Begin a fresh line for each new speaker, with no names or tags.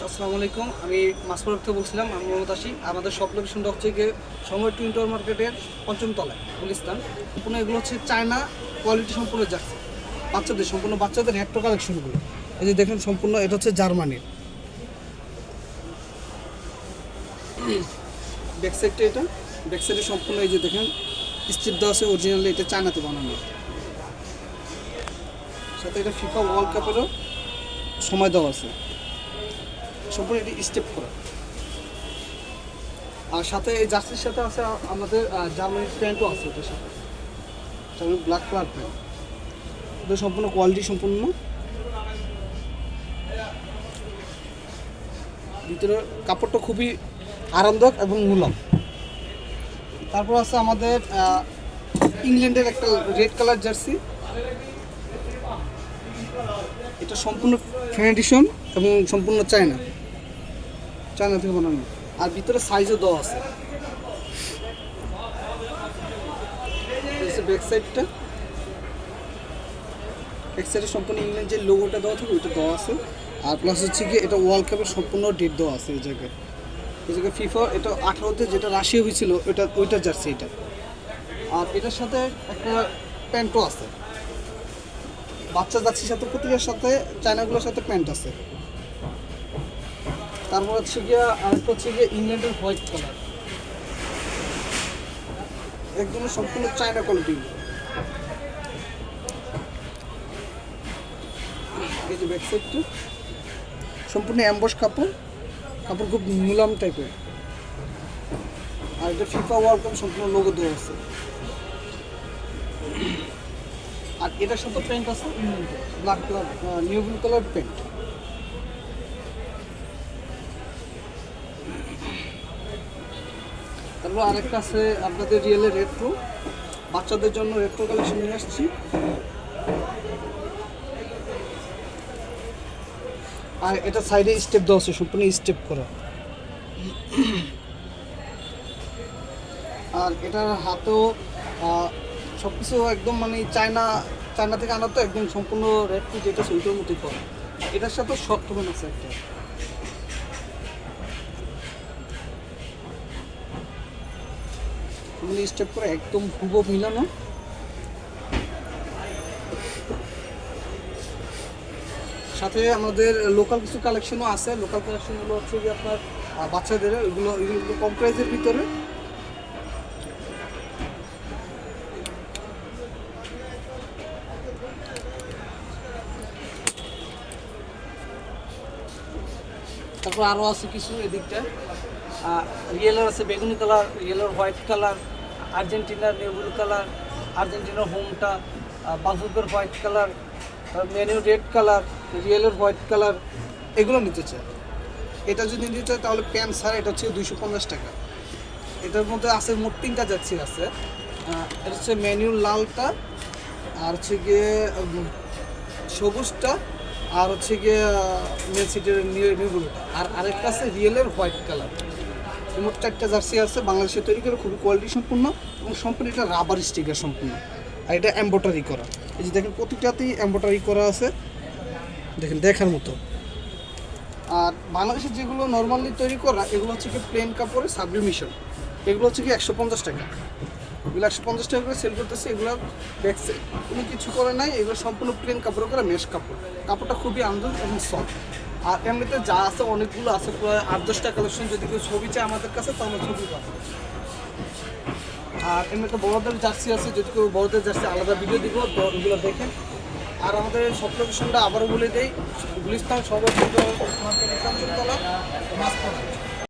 আসসালামু আলাইকুম। আমি মাসফুর থেকে বলছিলাম। আমি মোহাম্মদ আশিক। আমাদের শপ লোকেশনটা হচ্ছে গিয়ে সময় টুইন টাওয়ার মার্কেটের পঞ্চম তলায় গুলিস্তান। সম্পূর্ণ এগুলো হচ্ছে চায়না কোয়ালিটি সম্পূর্ণ জার্সি, বাচ্চাদের সম্পূর্ণ বাচ্চাদের রেট্রো কালেকশনগুলো। এই যে দেখেন সম্পূর্ণ এটা হচ্ছে জার্মানির ব্যাক সাইডটা, এটা ব্যাক সাইডে সম্পূর্ণ এই যে দেখেন স্টিচ দেওয়া আছে, অরিজিনালি এটা চায়নাতে বানানো। সাথে এটা ফিফা ওয়ার্ল্ড কাপেরও সময় দেওয়া আছে, সম্পূর্ণ এটি স্টেপ করা। আর সাথে এই জার্সির সাথে আছে আমাদের জার্মানির প্যান্টও আছে, এটার সাথে জার্মানি ব্ল্যাক কালার প্যান্ট। এটা সম্পূর্ণ কোয়ালিটি সম্পূর্ণ, ভিতরে কাপড়টা খুবই আরামদায়ক এবং মুলাম। তারপর আছে আমাদের ইংল্যান্ডের একটা রেড কালার জার্সি, এটা সম্পূর্ণ ফ্যান্ডিশন এবং সম্পূর্ণ চায়না থেকে বানানো। আর ভিতরে সাইজও দেওয়া আছে। ব্যাক সাইডটা, ব্যাক সাইডে সম্পূর্ণ ইংল্যান্ড যে লোগোটা দেওয়া থাকে ওইটা দেওয়া আছে। আর প্লাস হচ্ছে কি এটা ওয়ার্ল্ড কাপের সম্পূর্ণ ডেট দেওয়া আছে এই জায়গায় ফিফা। এটা 18তে যেটা রাশিয়া হয়েছিল ওইটা জার্সি এটা। আর এটার সাথে একটা প্যান্টও আছে, বাচ্চা জার্সির সাথে প্রতিটার সাথে চায়নাগুলোর সাথে প্যান্ট আছে। তারপর হচ্ছে গিয়ে আরেকটা হচ্ছে গিয়ে ইংল্যান্ডের হোয়াইট কালার, একদম সম্পূর্ণ চায়না কোয়ালিটি। এই যে ব্যাক সাইডটা সম্পূর্ণ অ্যাম্বস কাপড় খুব মুলাম টাইপের। আর এটা ফিফা ওয়ার্ল্ড কাপ সম্পূর্ণ লোগো দেওয়া আছে। আর এটার সাথে প্যান্ট আছে black colour, new blue colour pant. তারপর আরেকটা আছে আপনাদের রিয়েলের রেট্রো, বাচ্চাদের জন্য রেট্রো কালেকশন নিয়ে আসছি। আর এটা সাইডে স্টেপ দেওয়া আছে, সম্পূর্ণ স্টেপ করা। আর এটার হাতেও সব কিছু একদম মানে চায়না থেকে আনা, তো একদম সম্পূর্ণ রেট্রো যেটা সেইটার মতোই করা। এটার সাথে শর্ট প্যান্ট আছে একটা, স্টেপ করে একদম হুবহু মিলানো। সাথে আমাদের লোকাল কিছু কালেকশনও আছে। লোকাল কালেকশনগুলো হচ্ছে যে আপনার বাচ্চাদের এগুলো কম প্রাইসের ভিতরে। তারপর আরও আছে কিছু এদিকটা, রিয়েলার আছে বেগুনি কালার, রিয়েলার হোয়াইট কালার, আর্জেন্টিনার নিউ ব্লু কালার, আর্জেন্টিনার হোমটা, বাফুকের হোয়াইট কালার, মেনু রেড কালার, রিয়েলের হোয়াইট কালার, এগুলো নিতে চায়। এটা যদি নিতে চায় তাহলে প্যান্ট ছাড়া এটা হচ্ছে 250 টাকা। এটার মধ্যে আছে মোট 3টা জার্সি আছে। এটা হচ্ছে মেনু লালটা, আর হচ্ছে গিয়ে সবুজটা, আর হচ্ছে গিয়ে মেন সিটির নিউ ব্লুটা, আর আরেকটা আছে রিয়েলের হোয়াইট কালার। মোট 4টা জার্সি আছে, বাংলাদেশে তৈরি করে, খুবই কোয়ালিটি সম্পূর্ণ এবং সম্পূর্ণ এটা রাবার স্টিকার সম্পূর্ণ। আর এটা এমব্রয়ডারি করা, এই যে দেখেন প্রতিটাতেই এমব্রয়ডারি করা আছে, দেখেন দেখার মতো। আর বাংলাদেশে যেগুলো নর্মালি তৈরি করা এগুলো হচ্ছে কি প্লেন কাপড়ে সাবলিমেশন, এগুলো হচ্ছে কি 150 টাকা। এগুলো 150 টাকা করে সেল করতেছে। এগুলো ব্যাক সাইড কোনো কিছু করে নাই, এগুলো সম্পূর্ণ প্লেন কাপড় করা, মেশ কাপড়টা খুবই আনন্দ এবং সফট। আর এমনিতে যা আছে অনেকগুলো আছে, প্রায় 8-10টা কালেকশন। যদি কেউ ছবি চায় আমাদের কাছে তাহলে ছবি পাবে। আর এমনিতে বড়দের জার্সি আছে, যদি কেউ বড়দের জার্সি আলাদা ভিডিও দিব, ওগুলো দেখেন। আর আমাদের সব লোকেশনটা আবারও বলে দেই, গুলিস্তান সর্বোচ্চ মার্কেটের পঞ্চমতলা, মাঝখানে।